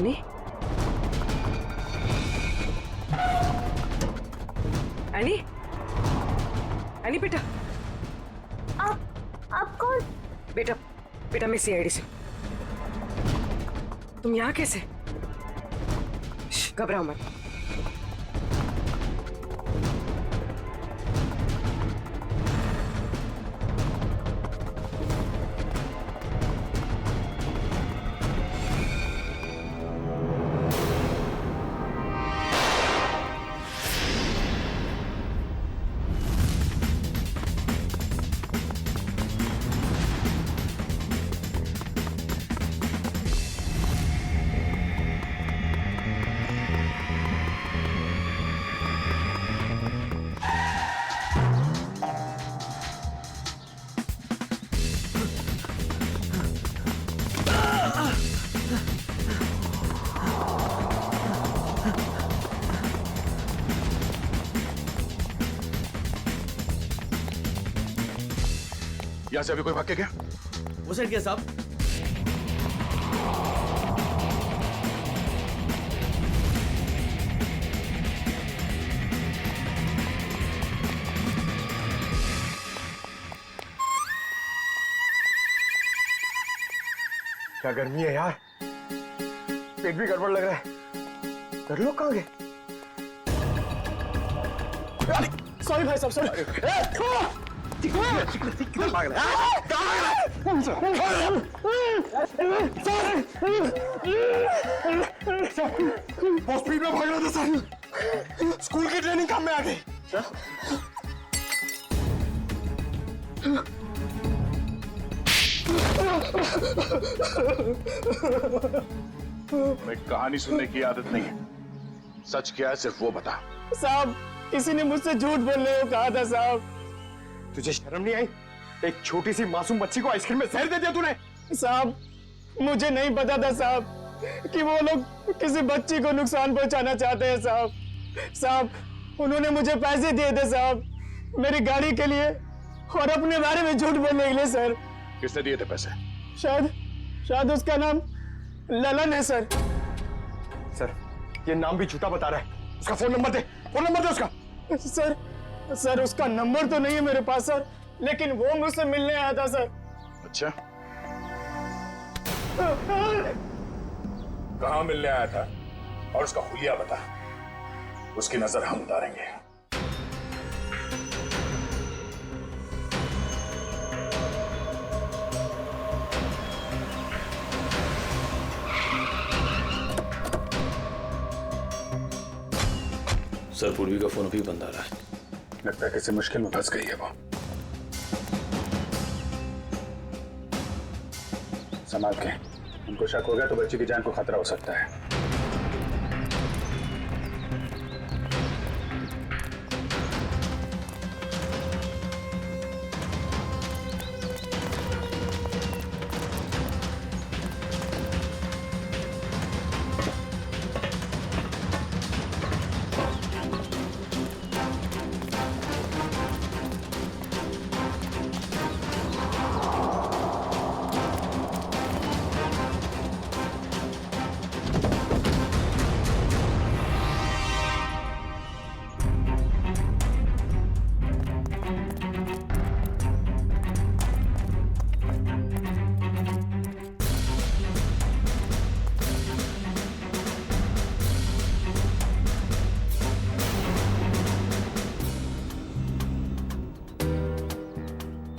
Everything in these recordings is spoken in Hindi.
एनी, एनी, एनी बेटा। आप कौन? बेटा बेटा मैं सीआईडी से। तुम यहाँ कैसे? घबराओ मत। यहाँ से अभी कोई भाग के गया? वो सर क्या साहब? क्या गर्मी है यार, पेट भी गड़बड़ लग रहा है। कर लोग कहाँ गए? सॉरी भाई साहब, सॉरी। बहुत स्पीड में भाग रहा था सर। स्कूल की ट्रेनिंग काम में आ गई। हमें कहानी सुनने की आदत नहीं है, सच क्या है सिर्फ वो बता। साहब किसी ने मुझसे झूठ बोलने को कहा था साहब। तुझे शर्म नहीं आई? एक छोटी सी मासूम बच्ची को आइसक्रीम में जहर दे दिया तूने। साहब मुझे नहीं पता था साहब कि वो लोग किसी बच्ची को नुकसान पहुंचाना चाहते हैं साहब। साहब उन्होंने मुझे पैसे दिए थे साहब, मेरी गाड़ी के लिए और अपने बारे में झूठ बोलने के लिए सर। किसने दिए थे पैसे? शायद उसका नाम ललन है सर। सर ये नाम भी झूठा बता रहा है। उसका फोन नंबर दे, फोन नंबर दे उसका। सर उसका नंबर तो नहीं है मेरे पास सर, लेकिन वो मुझसे मिलने आया था सर। अच्छा, कहाँ मिलने आया था और उसका हुलिया बता, उसकी नजर हम उतारेंगे। सर पूर्वी का फोन अभी बंद आ रहा है। लगता है किसी मुश्किल में फंस गई है वो। संभाल के, उनको शक हो गया तो बच्ची की जान को खतरा हो सकता है।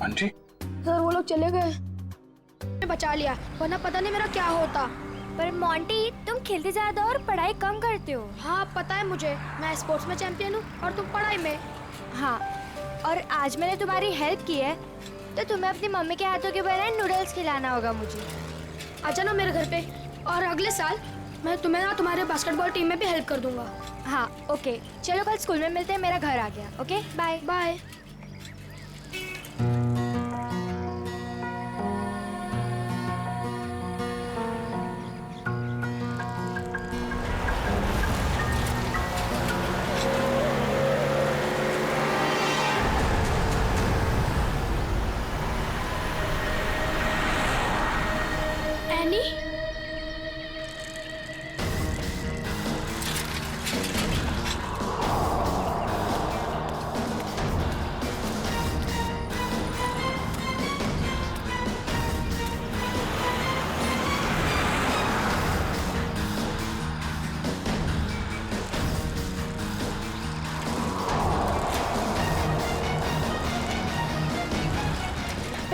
आंटी सर वो लोग चले गए, बचा लिया, वरना पता नहीं मेरा क्या होता। पर मोंटी तुम खेलते ज्यादा और पढ़ाई कम करते हो। हाँ पता है मुझे, मैं स्पोर्ट्स में चैंपियन हूँ और तुम पढ़ाई में। हाँ, और आज मैंने तुम्हारी हेल्प की है तो तुम्हें अपनी मम्मी के हाथों के बनाए नूडल्स खिलाना होगा मुझे। आ जाना मेरे घर पे, और अगले साल मैं तुम्हें ना तुम्हारे बास्केटबॉल टीम में भी हेल्प कर दूंगा। हाँ ओके, चलो कल स्कूल में मिलते हैं, मेरा घर आ गया। Okay bye bye.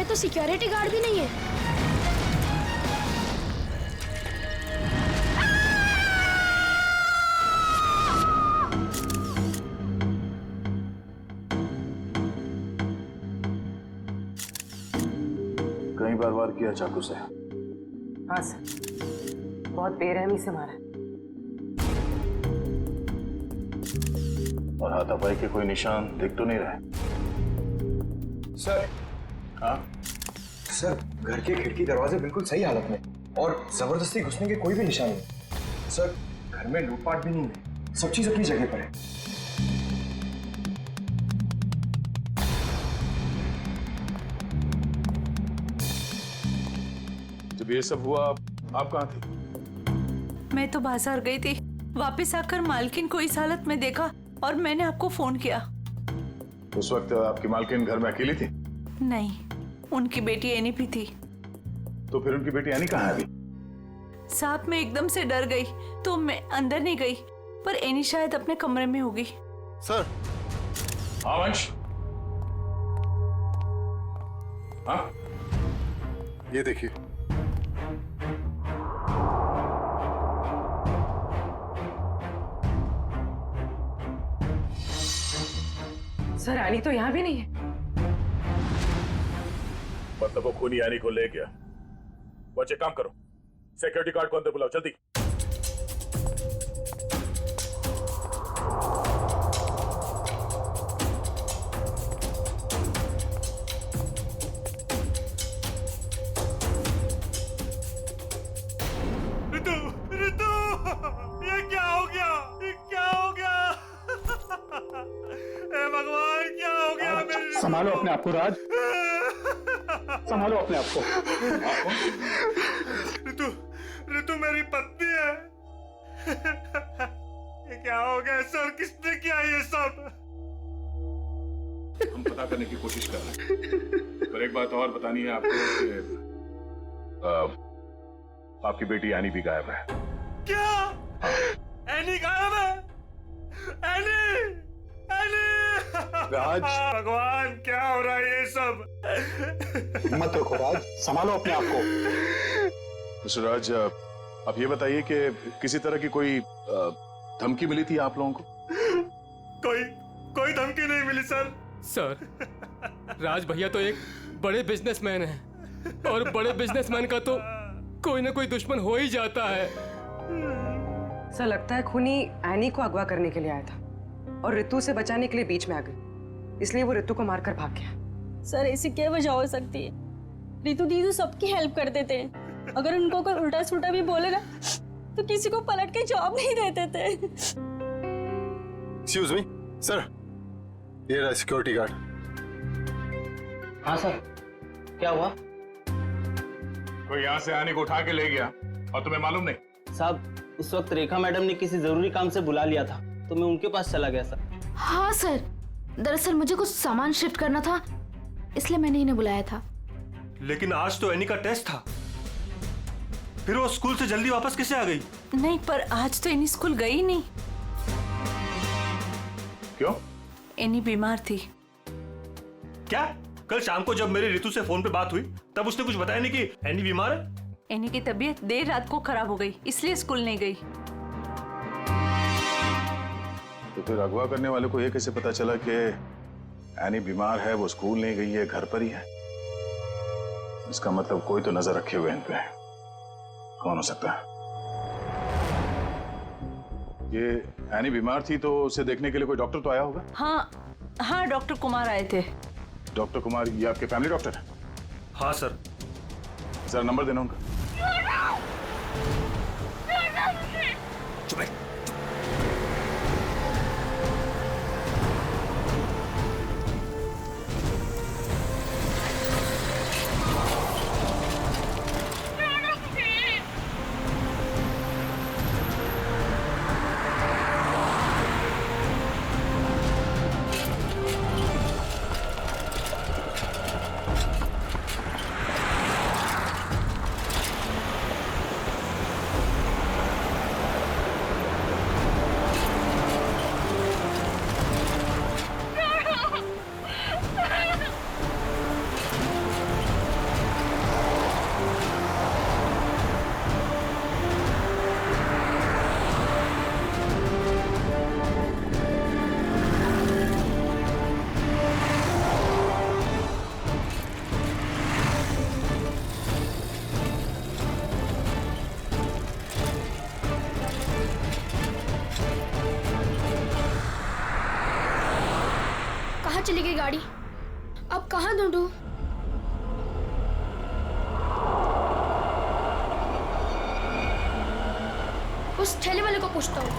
तो सिक्योरिटी गार्ड भी नहीं है। कई बार वार किया चाकू से। हाँ सर, बहुत बेरहमी से मारा है। और हाथापाई के कोई निशान दिख तो नहीं रहे। सर, हाँ, सर घर के खिड़की दरवाजे बिल्कुल सही हालत में और जबरदस्ती घुसने के कोई भी निशान नहीं। सर घर में लूटपाट भी नहीं है, सब चीज अपनी जगह पर है। जब ये सब हुआ आप कहाँ थे? मैं तो बाजार गई थी, वापस आकर मालकिन को इस हालत में देखा और मैंने आपको फोन किया। उस वक्त आपकी मालकिन घर में अकेली थी? नहीं, उनकी बेटी एनी भी थी। तो फिर उनकी बेटी एनी कहाँ है अभी? साहब मैं एकदम से डर गई तो मैं अंदर नहीं गई, पर एनी शायद अपने कमरे में होगी। सर। हाँ वंश। हाँ, ये देखिए। सर एनी तो यहाँ भी नहीं है। मतलब वो खूनी एनी को ले गया। बच्चे काम करो, सिक्योरिटी गार्ड को अंदर बुलाओ जल्दी। रितु, रितु, ये क्या हो गया? ये क्या हो गया? हे भगवान, क्या हो गया मेरे? संभालो अपने आप को राज, संभालो अपने आप को। रितु, रितु मेरी पत्नी है। ये क्या हो गया सर? किसने किया ये सब? हम पता करने की कोशिश कर रहे हैं, पर एक बात और बतानी है आपको कि आपकी बेटी एनी भी गायब है। क्या? एनी गायब है? Annie, Annie! राज। भगवान, क्या हो रहा है ये सब? मत रखो राज, संभालो अपने आप को। मिस्टर राज, आप ये बताइए कि किसी तरह की कोई धमकी मिली थी आप लोगों को? कोई धमकी नहीं मिली सर। सर, राज भैया तो एक बड़े बिजनेसमैन हैं और बड़े बिजनेसमैन का तो कोई ना कोई दुश्मन हो ही जाता है। सर लगता है खूनी एनी को अगवा करने के लिए आया था और रितु से बचाने के लिए बीच में आ गई, इसलिए वो रितु को मारकर भाग गया। सर ऐसी क्या वजह हो सकती है? रितु दीदी सबकी हेल्प कर देते हैं, अगर उनको कोई उल्टा सुल्टा भी बोलेगा तो किसी को पलट के जवाब नहीं देते थे। एक्सक्यूज मी सर, ये रहा सिक्योरिटी गार्ड। हाँ सर, क्या हुआ? कोई यहाँ से एनी को उठा के ले गया और तुम्हें मालूम नहीं? साहब, उस वक्त रेखा मैडम ने किसी जरूरी काम से बुला लिया था तो मैं उनके पास चला गया सर। हाँ सर, दरअसल मुझे कुछ सामान शिफ्ट करना था, इसलिए मैंने इन्हें बुलाया था। लेकिन आज तो एनी का टेस्ट था, फिर वो स्कूल से जल्दी वापस कैसे आ गई? नहीं, पर आज तो एनी स्कूल गई नहीं। क्यों? एनी बीमार थी। क्या? कल शाम को जब मेरी रितु से फोन पे बात हुई तब उसने कुछ बताया नहीं कि एनी बीमार है? एनी की तबीयत देर रात को खराब हो गई, इसलिए स्कूल नहीं गई। तो फिर अगवा करने वाले को ये कैसे पता चला कि एनी बीमार है, वो स्कूल नहीं गई है, घर पर ही है? इसका मतलब कोई तो नजर रखे हुए इन पे। कौन हो सकता है? ये एनी बीमार थी तो उसे देखने के लिए कोई डॉक्टर तो आया होगा? हाँ, डॉक्टर कुमार आए थे। डॉक्टर कुमार, ये आपके फैमिली डॉक्टर है? हाँ सर। जरा नंबर देना उनका। चली गई गाड़ी। अब कहाँ ढूंढूं? उस ठेले वाले को पूछता हूँ।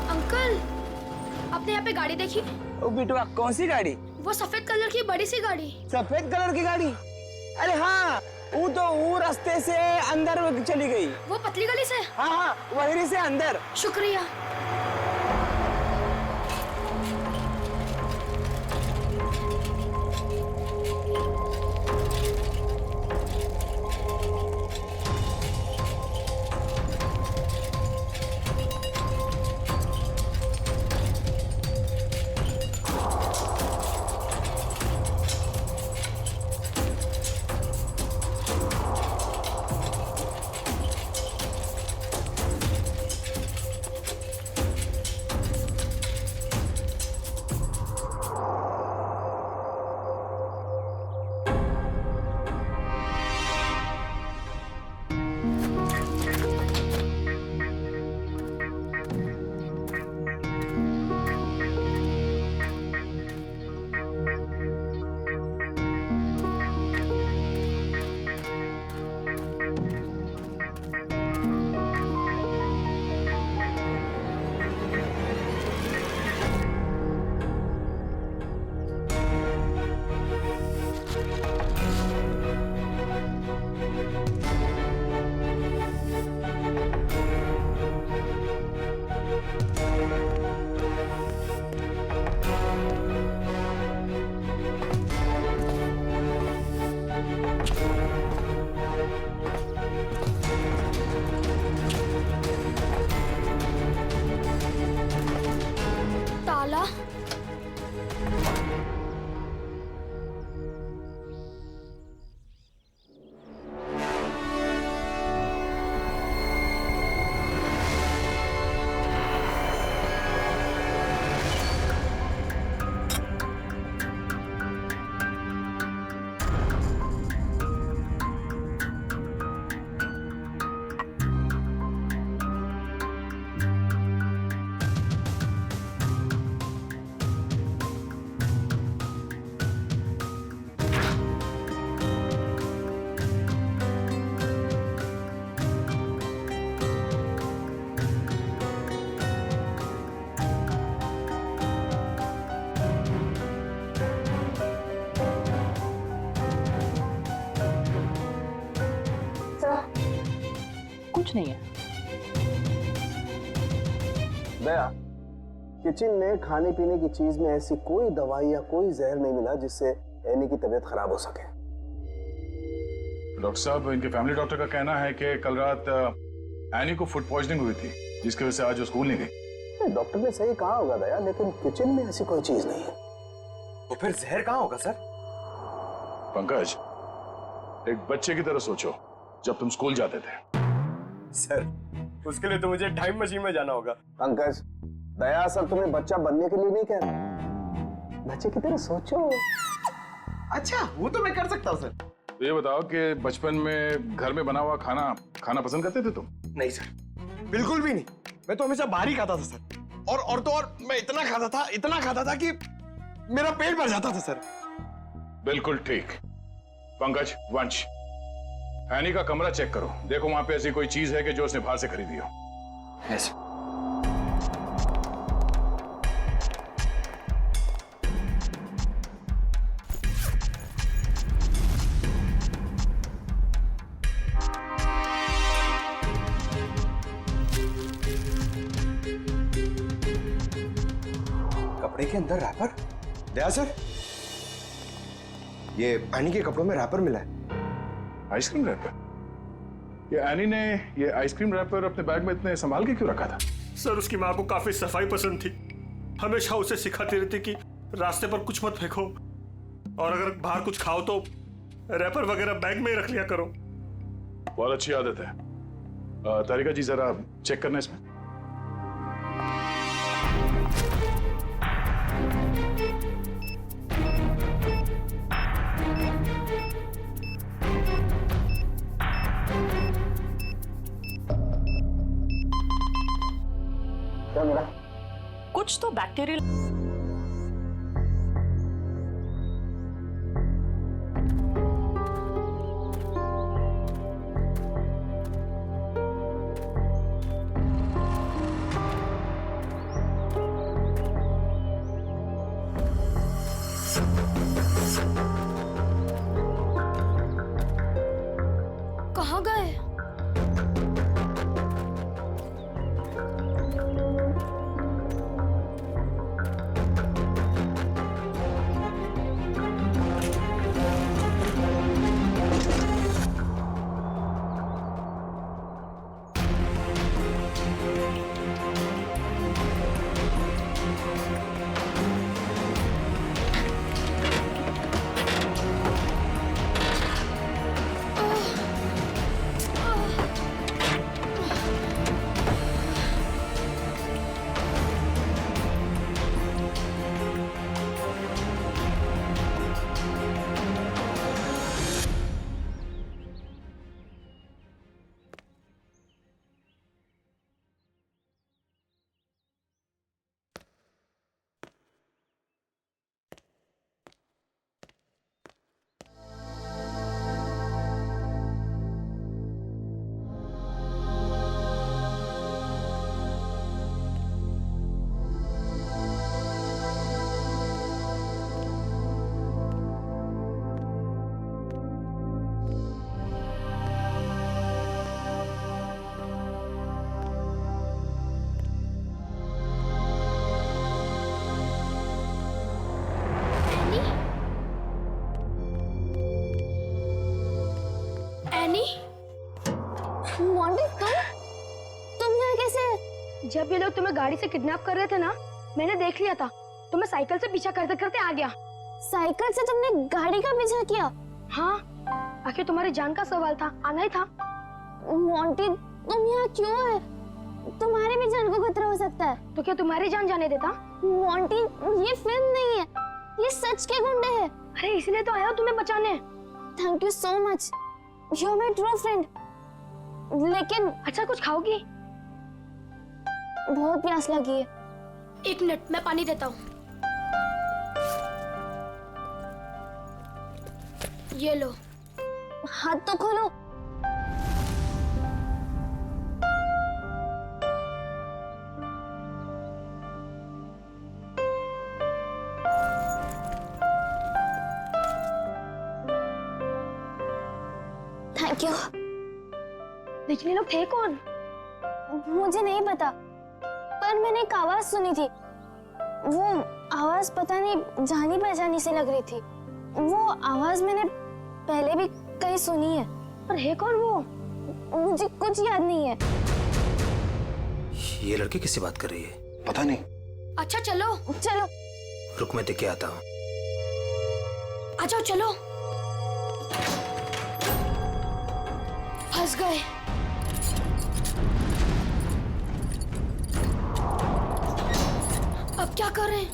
अंकल, आपने यहाँ पे गाड़ी देखी? ओ बिटवा, कौन सी गाड़ी? वो सफेद कलर की बड़ी सी गाड़ी। सफेद कलर की गाड़ी? अरे हाँ, वो रास्ते से अंदर चली गई। वो पतली गली से? हाँ हाँ, वहीं से अंदर। शुक्रिया। ताला? कुछ नहीं है। दया, किचन में खाने पीने की चीज में ऐसी कोई दवाई या कोई जहर नहीं मिला जिससे एनी की तबीयत खराब हो सके। डॉक्टर साहब, इनके फैमिली डॉक्टर का कहना है कि कल रात एनी को फूड पॉइजनिंग हुई थी, जिसकी वजह से आज वो स्कूल नहीं गई। डॉक्टर ने सही कहा होगा दया, लेकिन किचन में ऐसी कोई चीज नहीं है। तो फिर जहर कहाँ होगा सर? पंकज, एक बच्चे की तरह सोचो, जब तुम स्कूल जाते थे। सर, उसके लिए तो मुझे टाइम मशीन में जाना होगा। पंकज, दया असल तुम्हें बच्चा बनने के लिए नहीं कह रहा, बच्चे की तरह सोचो। अच्छा, वो तो मैं कर सकता हूँ सर। तो ये बताओ कि बचपन में घर में बना हुआ खाना खाना पसंद करते थे तुम? नहीं सर, बिल्कुल भी नहीं। मैं तो हमेशा बाहर ही खाता था सर। और तो और मैं इतना खाता था कि मेरा पेट भर जाता था सर। बिल्कुल ठीक। पंकज, वंश, एनी का कमरा चेक करो, देखो वहां पे ऐसी कोई चीज है कि जो उसने बाहर से खरीदी हो। ऐसे कपड़े के अंदर रैपर? दया सर, ये एनी के कपड़ों में रैपर मिला है। Ice cream wrapper? ये एनी ने ये आइसक्रीम रैपर अपने बैग में इतने संभाल के क्यों रखा था? सर, उसकी माँ को काफी सफाई पसंद थी। हमेशा उसे सिखाती रहती कि रास्ते पर कुछ मत फेंको, और अगर बाहर कुछ खाओ तो रैपर वगैरह बैग में ही रख लिया करो। बहुत अच्छी आदत है। तारिका जी, जरा चेक करना इसमें। लगता है मेरा? कुछ तो बैक्टीरियल। कहाँ गए? एनी? मोंटी, तुम यहाँ कैसे? जब ये लोग तुम्हें गाड़ी से किडनैप कर रहे थे ना, मैंने देख लिया था। तुम्हें साइकिल से पीछा करते करते आ गया। साइकिल से तुमने गाड़ी का पीछा किया? हाँ, आखिर तुम्हारी जान का सवाल था, आना ही था। मोंटी, तुम यहाँ क्यों है? तुम्हारी भी जान को खतरा हो सकता है। तो क्या तुम्हारी जान जाने देता? मोंटी, ये फिल्म नहीं है, ये सच के गुंडे हैं। अरे इसलिए तो आया हूँ तुम्हें बचाने। Thank you so much, you are my true friend. लेकिन अच्छा, कुछ खाओगी? बहुत प्यास लगी है। एक मिनट, मैं पानी देता हूँ। ये लो। हाथ तो खोलो। Thank you. लेकिन ये लोग थे कौन? मुझे नहीं पता, पर मैंने एक आवाज सुनी थी। वो आवाज पता नहीं जानी पहचानी सी लग रही थी। वो आवाज मैंने पहले भी कहीं सुनी है, पर है कौन वो? मुझे कुछ याद नहीं है। ये लड़की किससे बात कर रही है? पता नहीं। अच्छा चलो। चलो। रुक, मैं देख के आता हूँ। आ जाओ, चलो। फंस गए। अब क्या कर रहे हैं?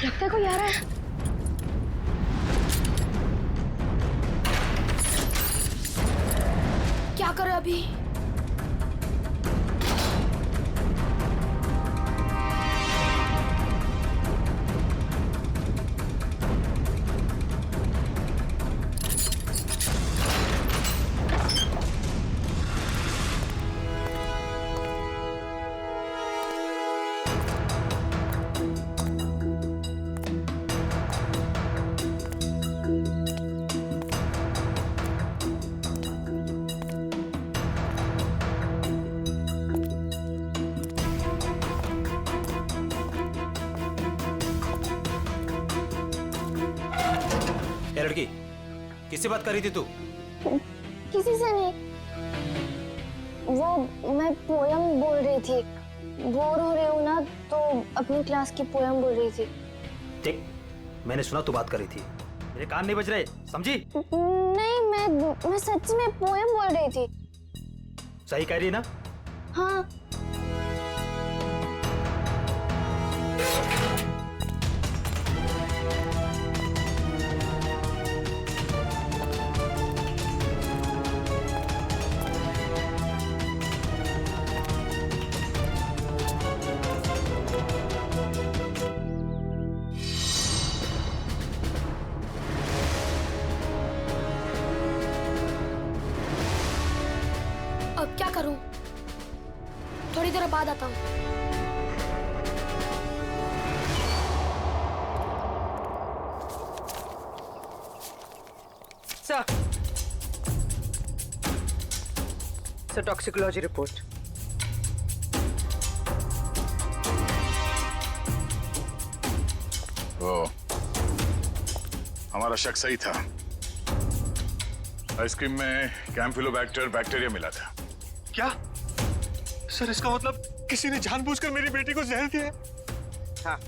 लगता है कोई आ रहा है। क्या करें अभी? लड़की, किससे बात कर रही थी तू? किसी से नहीं। वो मैं पोयम बोल रही थी। बोर हो रही हूँ ना, तो अपनी क्लास की पोयम बोल रही थी। ठीक, मैंने सुना तू बात कर रही थी, मेरे कान नहीं बज रहे, समझी? नहीं, मैं सच में पोयम बोल रही थी। सही कह रही है ना? हाँ। अब क्या करूं? थोड़ी देर बाद आता हूँ। Sir toxicology report. वो हमारा शक सही था। आइसक्रीम में कैम्फिलोबैक्टर बैक्टीरिया मिला था। क्या सर, इसका मतलब किसी ने जानबूझकर मेरी बेटी को जहर दिया है? हाँ,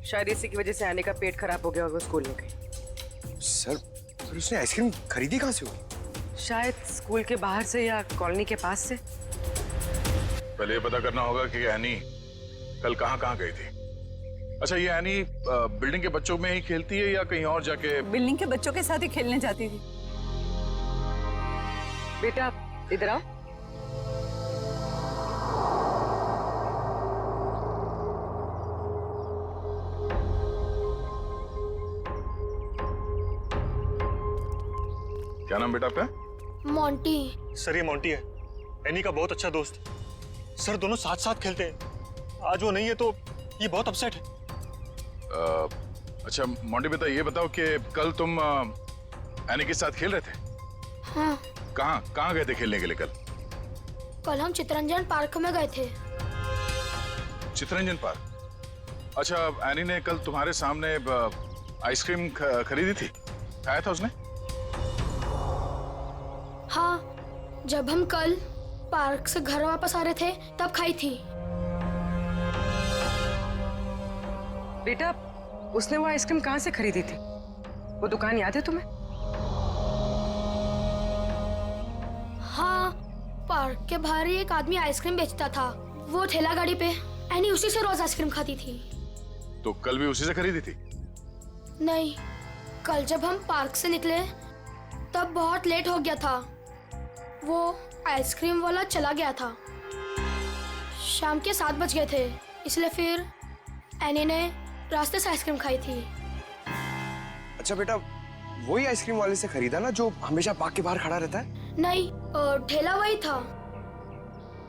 शायद इसी की वजह से आने का पेट खराब हो गया और वो स्कूल में गई। सर, फिर उसने आइसक्रीम खरीदी कहाँ से होगी? शायद स्कूल के बाहर से या कॉलोनी के पास से। पहले ये पता करना होगा कि एनी कल कहाँ गई थी। अच्छा, ये एनी बिल्डिंग के बच्चों में ही खेलती है या कहीं और जाके? बिल्डिंग के बच्चों के साथ ही खेलने जाती थी। बेटा इधर आओ। क्या नाम बेटा आपका? मोंटी। सर ये मोंटी है, एनी का बहुत अच्छा दोस्त। सर दोनों साथ साथ खेलते हैं। आज वो नहीं है तो ये बहुत अपसेट है। अच्छा मोंटी बेटा, ये बताओ कि कल तुम एनी के साथ खेल रहे थे? हाँ। कहाँ गए थे खेलने के लिए कल? कल हम चितरंजन पार्क में गए थे। चितरंजन पार्क? अच्छा, एनी ने कल तुम्हारे सामने आइसक्रीम खरीदी थी, खाया था उसने? हाँ, जब हम कल पार्क से घर वापस आ रहे थे तब खाई थी। बेटा, उसने वो आइसक्रीम कहाँ से खरीदी थी? वो दुकान याद है तुम्हें? हाँ, पार्क के बाहर ही एक आदमी आइसक्रीम बेचता था। वो ठेला गाड़ी पे एनी उसी से रोज आइसक्रीम खाती थी। तो कल भी उसी से खरीदी थी? नहीं, कल जब हम पार्क से निकले तब बहुत लेट हो गया था। वो आइसक्रीम वाला चला गया था। शाम के 7 बज गए थे, इसलिए फिर एनी ने रास्ते से आइसक्रीम खाई थी। अच्छा बेटा, वही आइसक्रीम वाले से खरीदा ना जो हमेशा पार्क के बाहर खड़ा रहता है? नहीं, ठेला वही था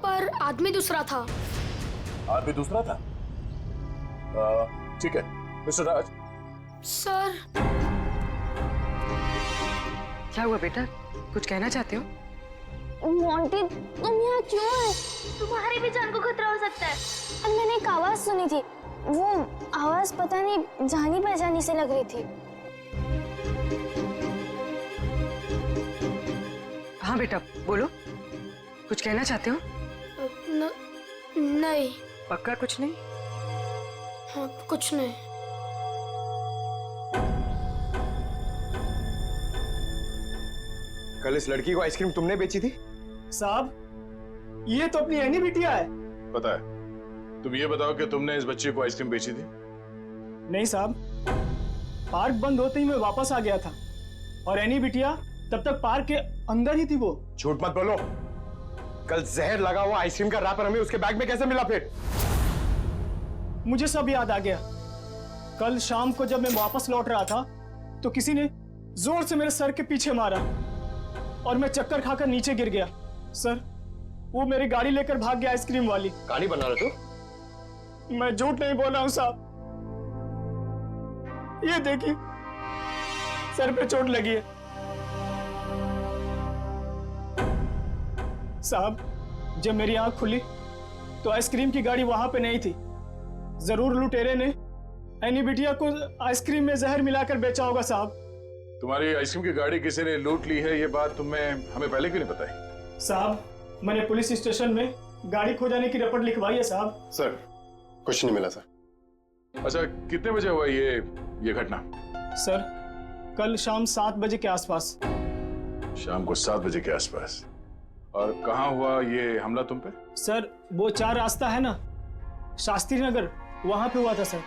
पर आदमी दूसरा था। आदमी दूसरा था? ठीक है मिस्टर राज। सर। क्या हुआ बेटा, कुछ कहना चाहते हो? मोंटी, तुम यहाँ क्यों है? तुम्हारी भी जान को खतरा हो सकता है। और मैंने एक आवाज सुनी थी। वो आवाज पता नहीं जानी पहचानी से लग रही थी। हाँ बेटा बोलो, कुछ कहना चाहते हो? नहीं। पक्का कुछ नहीं? हाँ, कुछ नहीं। कल इस लड़की को आइसक्रीम तुमने बेची थी? साहब, ये तो अपनी एनी बिटिया है। पता है। तुम ये बताओ कि तुमने इस बच्चे को आइसक्रीम बेची थी? नहीं साहब, पार्क बंद होते ही मैं वापस आ गया था और एनी बिटिया तब तक पार्क के अंदर ही थी। वो झूठ मत बोलो। कल जहर लगा हुआ आइसक्रीम का रैपर हमें उसके बैग में कैसे मिला? फिर मुझे सब याद आ गया। कल शाम को जब मैं वापस लौट रहा था तो किसी ने जोर से मेरे सर के पीछे मारा और मैं चक्कर खाकर नीचे गिर गया। सर, वो मेरी गाड़ी लेकर भाग गया आइसक्रीम वाली। कहानी बना रहे तो? मैं झूठ नहीं बोल रहा हूं साहब। ये देखिए, सर पे चोट लगी है। साहब, जब मेरी आंख खुली तो आइसक्रीम की गाड़ी वहां पे नहीं थी। जरूर लुटेरे ने एनी बिटिया को आइसक्रीम में जहर मिलाकर बेचा होगा साहब। तुम्हारी आइसक्रीम की गाड़ी किसी ने लूट ली है, ये बात तुम्हें हमें पहले क्यों नहीं बताई? साहब, मैंने पुलिस स्टेशन में गाड़ी खो जाने की रिपोर्ट लिखवाई है साहब। सर, कुछ नहीं मिला सर। अच्छा, कितने बजे हुआ ये घटना? सर, कल शाम 7 बजे के आसपास। शाम को 7 बजे के आसपास। और कहाँ हुआ ये हमला तुम पे? सर, वो 4 रास्ता है ना, शास्त्री नगर, वहां पे हुआ था सर।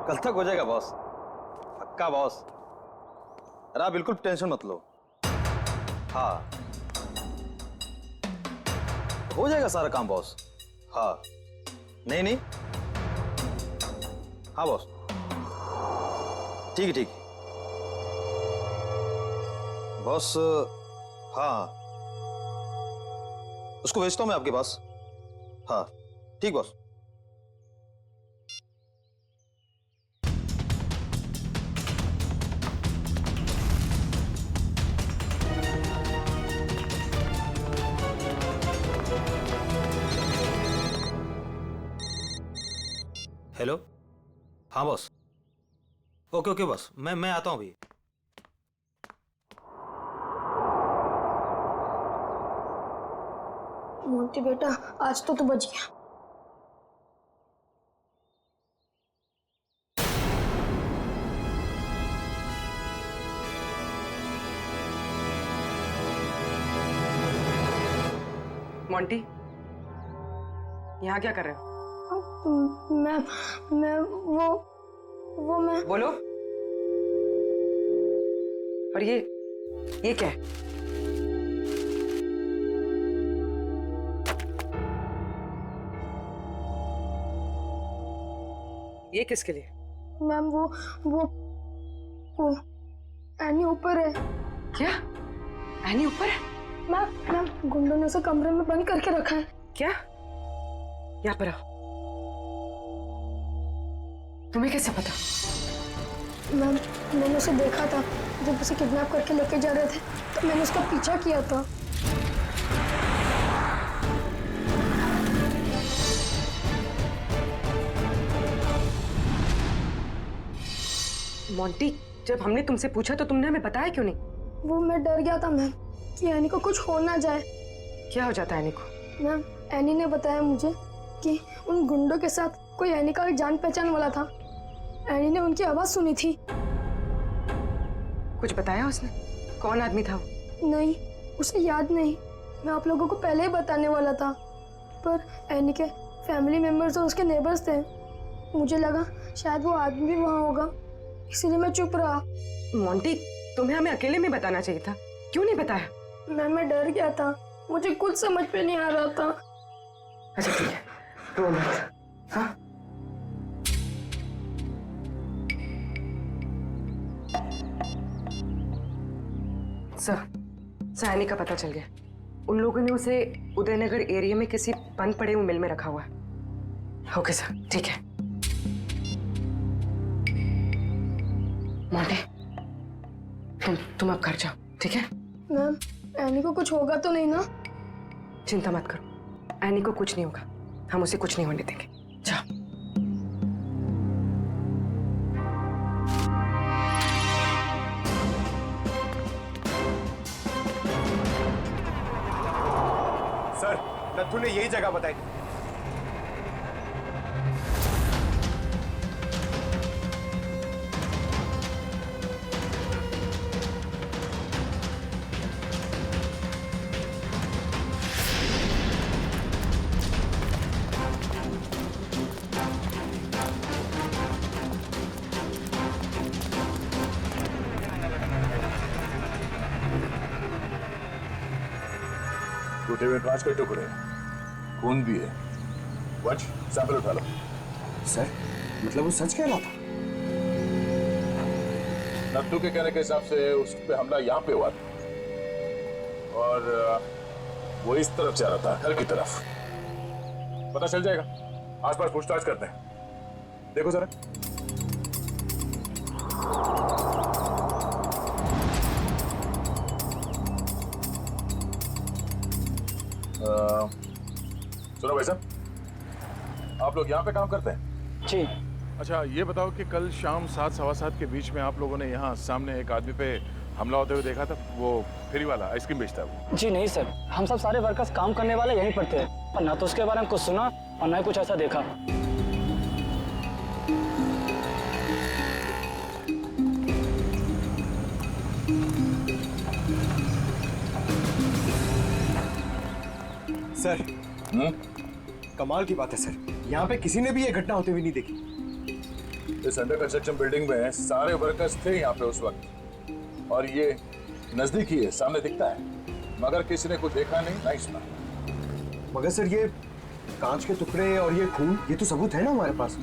कल तक हो जाएगा बॉस, पक्का बॉस। अरे आप बिल्कुल टेंशन मत लो। हाँ, हो जाएगा सारा काम बॉस। हाँ, नहीं नहीं, हाँ बॉस, ठीक है ठीक है बॉस। हाँ, उसको भेजता हूँ मैं आपके पास। हाँ ठीक बॉस। हेलो, हाँ बॉस। ओके ओके बॉस, मैं आता हूँ अभी। मोंटी बेटा, आज तो तू बच गया। मोंटी, यहाँ क्या कर रहे हो? मैं वो मैं बोलो। और ये क्या है? ये किसके लिए? मैम वो एनी ऊपर है। क्या? एनी ऊपर है? मैम गुंडों ने उसे कमरे में बंद करके रखा है। क्या? यहाँ पर आओ। तुम्हें कैसे पता? मैम मैंने उसे देखा था जब उसे किडनैप करके लेके जा रहे थे, तो मैंने उसका पीछा किया था। मोंटी, जब हमने तुमसे पूछा तो तुमने हमें बताया क्यों नहीं? वो मैं डर गया था मैम कि एनी को कुछ हो ना जाए। क्या हो जाता है एनी को? मैम एनी ने बताया मुझे कि उन गुंडों के साथ कोई एनी का जान पहचान वाला था। एनी ने उनकी आवाज सुनी थी। कुछ बताया उसने? कौन आदमी था वो? नहीं, उसे याद नहीं। मैं आप लोगों को पहले ही बताने वाला था, पर एनी के फैमिली मेंबर्स और उसके नेबर्स थे। मुझे लगा शायद वो आदमी भी वहाँ होगा, इसीलिए मैं चुप रहा। मोंटी, तुम्हें हमें अकेले में बताना चाहिए था, क्यों नहीं बताया? मैं डर गया था, मुझे कुछ समझ में नहीं आ रहा था। अच्छा ठीक है, रो मत। हाँ? सर, एनी का पता चल गया। उन लोगों ने उसे उदयनगर एरिया में किसी बंद पड़े हुए मिल में रखा हुआ है। ओके सर, ठीक है। मोंटी, तुम अब घर जाओ, ठीक है? मैम एनी को कुछ होगा तो नहीं ना? चिंता मत करो, एनी को कुछ नहीं होगा। हम उसे कुछ नहीं होने देंगे। जाओ। सर, नथु ने यही जगह बताई। टूटे हुए कांच के टुकड़े, खून भी है। वंश, सैंपल उठा लो। सर, मतलब वो सच कह रहा था? नत्थू के कहने के हिसाब से उस पे हमला यहाँ पे हुआ था और वो इस तरफ जा रहा था, घर की तरफ। पता चल जाएगा, आसपास पूछताछ करते हैं। देखो जरा। सुनो भाई साहब, आप लोग यहाँ पे काम करते हैं? जी। अच्छा, ये बताओ कि कल शाम 7 सवा 7 के बीच में आप लोगों ने यहाँ सामने एक आदमी पे हमला होते हुए देखा था? वो फ्री वाला आइसक्रीम बेचता है वो। जी नहीं सर, हम सब सारे वर्कर्स काम करने वाले यहीं पर थे, और ना तो उसके बारे में कुछ सुना और ना ही कुछ ऐसा देखा। सर, कमाल की बात है सर, यहाँ पे किसी ने भी ये घटना होते हुए नहीं देखी। इस अंडर कंस्ट्रक्शन बिल्डिंग में सारे वर्कर्स थे यहाँ पे उस वक्त, और ये नजदीक ही है, सामने दिखता है, मगर किसी ने कुछ देखा नहीं, नहीं सुना। मगर सर ये कांच के टुकड़े और ये खून, ये तो सबूत है ना हमारे पास।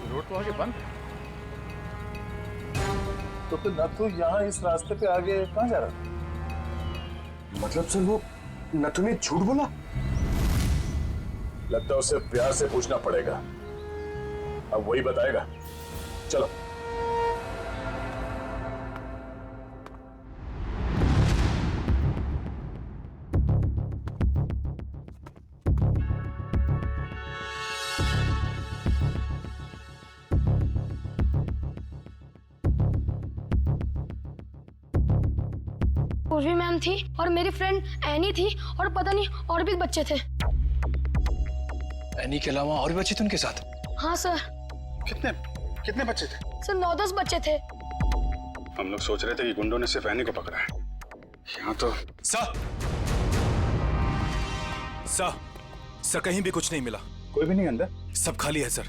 रोड तो आगे बंद है। तो फिर नथु यहाँ इस रास्ते पे आगे कहाँ जा रहा था? मतलब सर वो नथु ने झूठ बोला? लगता है उसे प्यार से पूछना पड़ेगा, अब वही बताएगा। चलो। पूर्वी मैम थी और मेरी फ्रेंड एनी थी और पता नहीं और भी बच्चे थे। एनी के अलावा और भी बच्चे थे उनके साथ? हाँ सर। कितने बच्चे थे? सर 9-10 बच्चे थे। हम लोग सोच रहे थे कि गुंडों ने सिर्फ एनी को पकड़ा है, यहाँ तो। सर कहीं भी कुछ नहीं मिला। कोई भी नहीं अंदर? सब खाली है सर।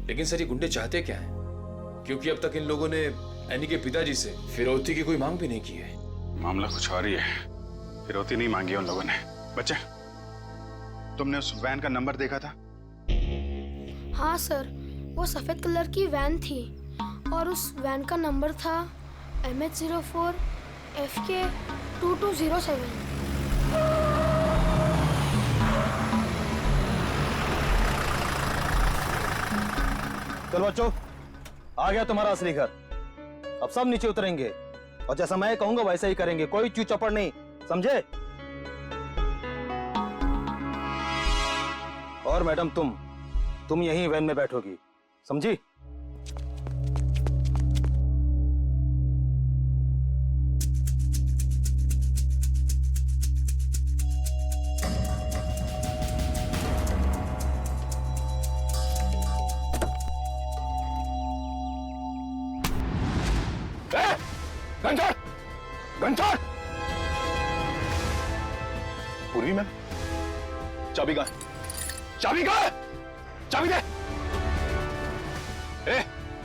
लेकिन सर ये गुंडे चाहते क्या हैं? क्योंकि अब तक इन लोगों ने एनी के पिताजी से फिरौती की कोई मांग भी नहीं की है। मामला कुछ और ही है, फिरौती नहीं मांगी उन लोगों ने। बच्चे, तुमने उस वैन का नंबर देखा था? हाँ सर, वो सफेद कलर की वैन थी और उस वैन का नंबर था MH04 FK 2207। चलो बच्चों, आ गया तुम्हारा असली घर। अब सब नीचे उतरेंगे और जैसा मैं कहूंगा वैसा ही करेंगे, कोई चू चौपड़ नहीं, समझे? और मैडम तुम यहीं वैन में बैठोगी, समझी? घंटा! पूर्वी मैम, चाबी कहाँ है? चाबी कहाँ है? चाबी दे!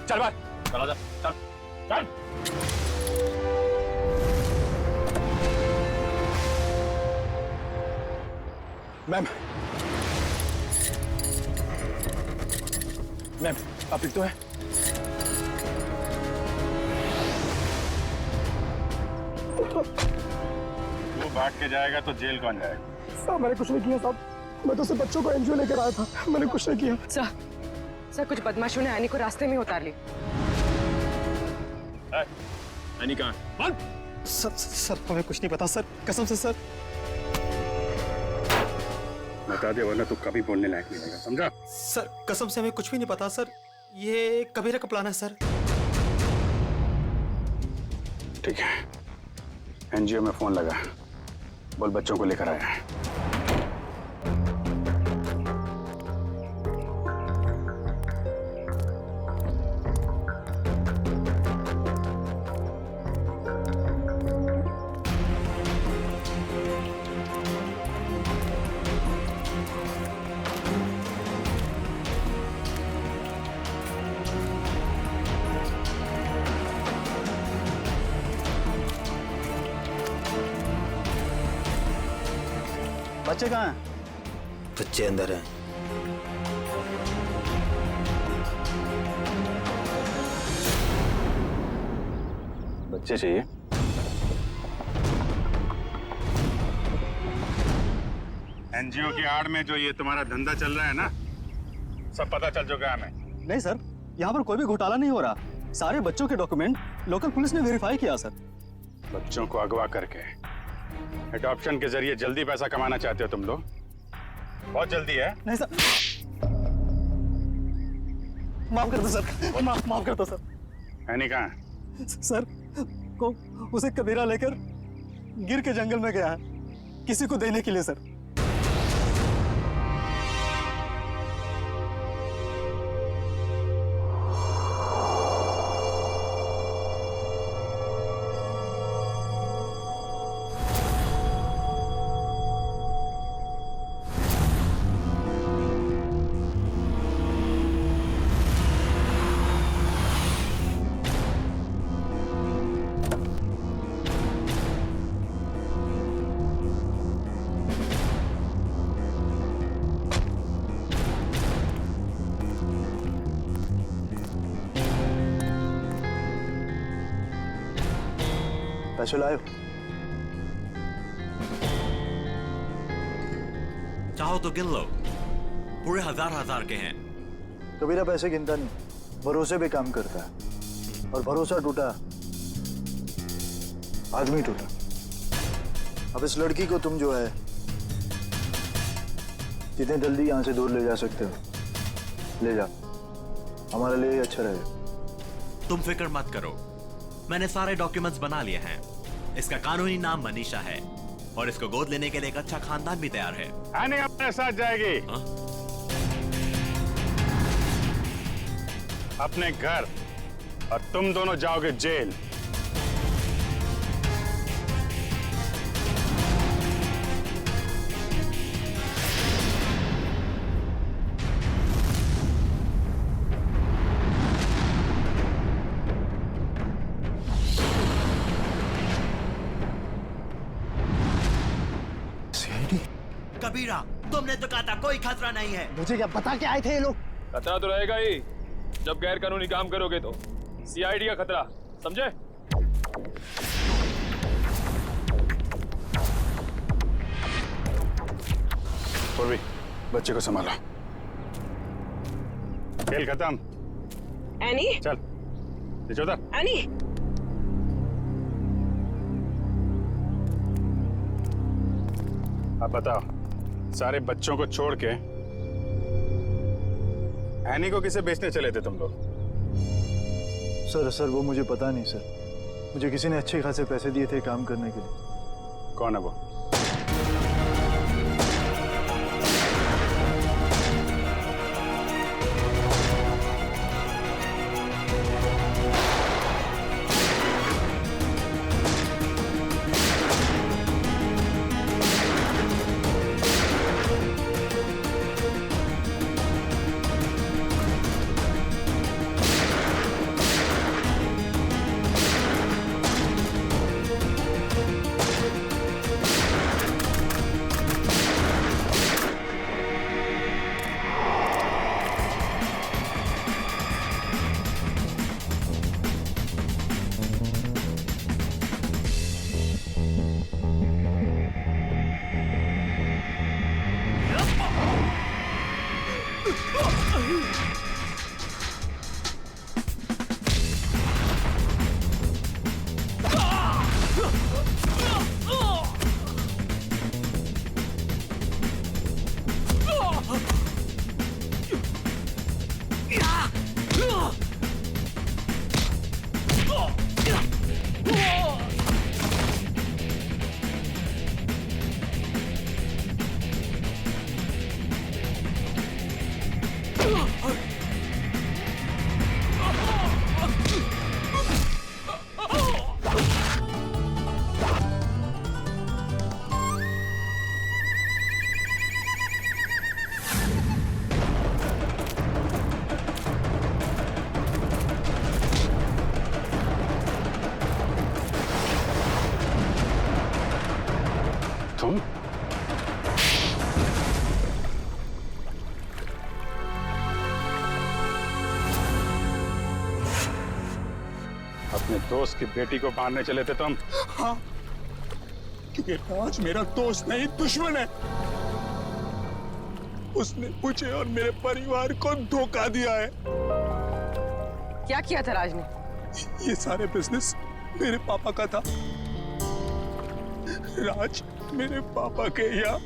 चल बाहर, चला जा, चल, चल! मैम, आप ठीक तो है? वो भाग के जाएगा तो जेल कौन जाएगा? साहब मैंने कुछ नहीं किया साहब, मैं तो सिर्फ बच्चों को एनजीओ लेकर आया था, मैंने कुछ नहीं किया। सर कुछ बदमाशों ने एनी को रास्ते में उतार ली। एनी कहाँ है? सर हमें कुछ नहीं पता सर, कसम से सर। बता दे वरना तू कभी बोलने लायक नहीं रहेगा, समझा? सर कसम से हमें कुछ भी नहीं पता सर, ये कबीरा का प्लान है सर। ठीक है, एनजीओ में फोन लगा, बोल बच्चों को लेकर आया है। बच्चे कहाँ हैं? बच्चे अंदर हैं। बच्चे चाहिए? एनजीओ की आड़ में जो ये तुम्हारा धंधा चल रहा है ना, सब पता चल चुका है हमें। नहीं सर, यहाँ पर कोई भी घोटाला नहीं हो रहा, सारे बच्चों के डॉक्यूमेंट लोकल पुलिस ने वेरीफाई किया सर। बच्चों को अगवा करके एडॉप्शन के जरिए जल्दी पैसा कमाना चाहते हो तुम लोग? बहुत जल्दी है? नहीं सर, माफ कर दो सर, माफ कर दो सर। एनी कहाँ है? सर को उसे कबीरा लेकर गिर के जंगल में गया है, किसी को देने के लिए सर। पैसे लाए हो? चाहो तो गिन लो, पूरे हजार के हैं। कबीरा पैसे गिनता नहीं, भरोसे पे काम करता है, और भरोसा टूटा, आदमी टूटा। अब इस लड़की को तुम जो है जितने जल्दी यहाँ से दूर ले जा सकते हो ले जाओ, हमारे लिए अच्छा रहेगा। तुम फिक्र मत करो, मैंने सारे डॉक्यूमेंट्स बना लिए हैं। इसका कानूनी नाम मनीषा है और इसको गोद लेने के लिए एक अच्छा खानदान भी तैयार है। एनी अपने साथ जाएगी अपने घर, और तुम दोनों जाओगे जेल। कबीरा, तुमने तो कहा था कोई खतरा नहीं है। मुझे क्या पता क्या आए थे ये लोग? खतरा तो रहेगा ही जब गैर कानूनी काम करोगे तो। सीआईडी का खतरा, समझे? पूर्वी, बच्चे को संभालो। खेल खत्म। एनी, चल नीचे उतर। एनी, अब बताओ, सारे बच्चों को छोड़ के एनी को किसे बेचने चले थे तुम लोग? सर वो मुझे पता नहीं सर, मुझे किसी ने अच्छे खासे पैसे दिए थे काम करने के लिए। कौन है वो? तुम? अपने दोस्त की बेटी को मारने चले थे तुम? हाँ, क्योंकि राज मेरा दोस्त नहीं दुश्मन है। उसने मुझे और मेरे परिवार को धोखा दिया है। क्या किया था राज ने? ये सारे बिजनेस मेरे पापा का था। राज मेरे पापा के यहाँ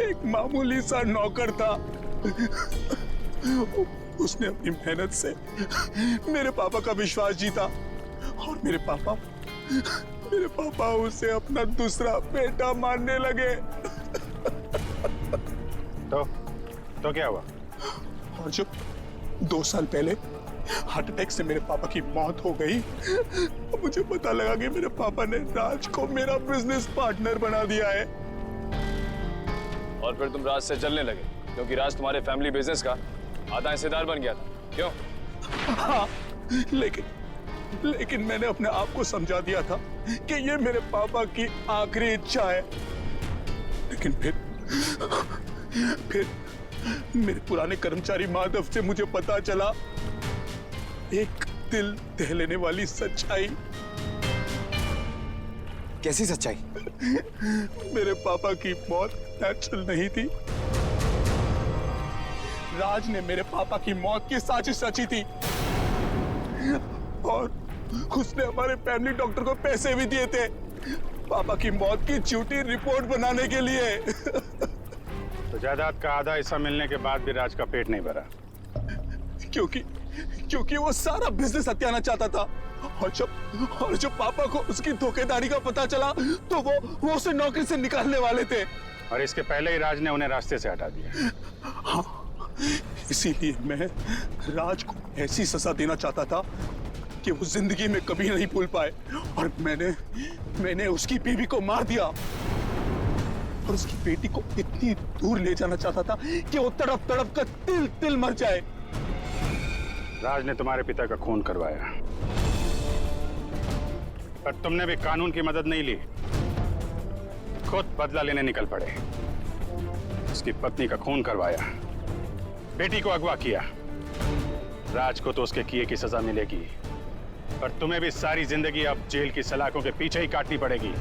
एक मामूली सा नौकर था। उसने अपनी मेहनत से मेरे पापा का विश्वास जीता और मेरे पापा उसे अपना दूसरा बेटा मानने लगे। तो क्या हुआ? और जब 2 साल पहले हार्ट अटैक से मेरे पापा की मौत हो गई, मुझे पता लगा कि मेरे पापा ने राज को मेरा बिजनेस पार्टनर बना दिया है। और फिर तुम राज से चलने लगे क्योंकि राज तुम्हारे फैमिली बिजनेस का आधा हिस्सेदार बन गया था, क्यों? हाँ, लेकिन मैंने अपने आप को समझा दिया था कि ये मेरे पापा की आखिरी इच्छा है। लेकिन फिर मेरे पुराने कर्मचारी माधव से मुझे पता चला एक दिल दहलाने वाली सच्चाई। कैसी सच्चाई? मेरे पापा की मौत नेचुरल नहीं थी। राज ने मेरे पापा की मौत की साजिश रची थी और उसने हमारे फैमिली डॉक्टर को पैसे भी दिए थे पापा की मौत की झूठी रिपोर्ट बनाने के लिए। तो जायदाद का आधा हिस्सा मिलने के बाद भी राज का पेट नहीं भरा, क्योंकि वो सारा बिजनेस हत्याना चाहता था और जब पापा को उसकी धोखेधारी का पता चला तो वो उसे नौकरी से निकालने वाले थे। और इसके पहले ही राज ने उन्हें रास्ते से हटा दिया। हाँ, इसीलिए मैं राज को ऐसी सजा देना चाहता था कि वो जिंदगी में कभी नहीं भूल पाए, और मैंने उसकी बीवी को मार दिया और उसकी बेटी को इतनी दूर ले जाना चाहता था कि वो तड़प तड़प कर तिल तिल मर जाए। राज ने तुम्हारे पिता का खून करवाया, पर तुमने भी कानून की मदद नहीं ली, खुद बदला लेने निकल पड़े। उसकी पत्नी का खून करवाया, बेटी को अगवा किया। राज को तो उसके किए की सजा मिलेगी, पर तुम्हें भी सारी जिंदगी अब जेल की सलाखों के पीछे ही काटनी पड़ेगी।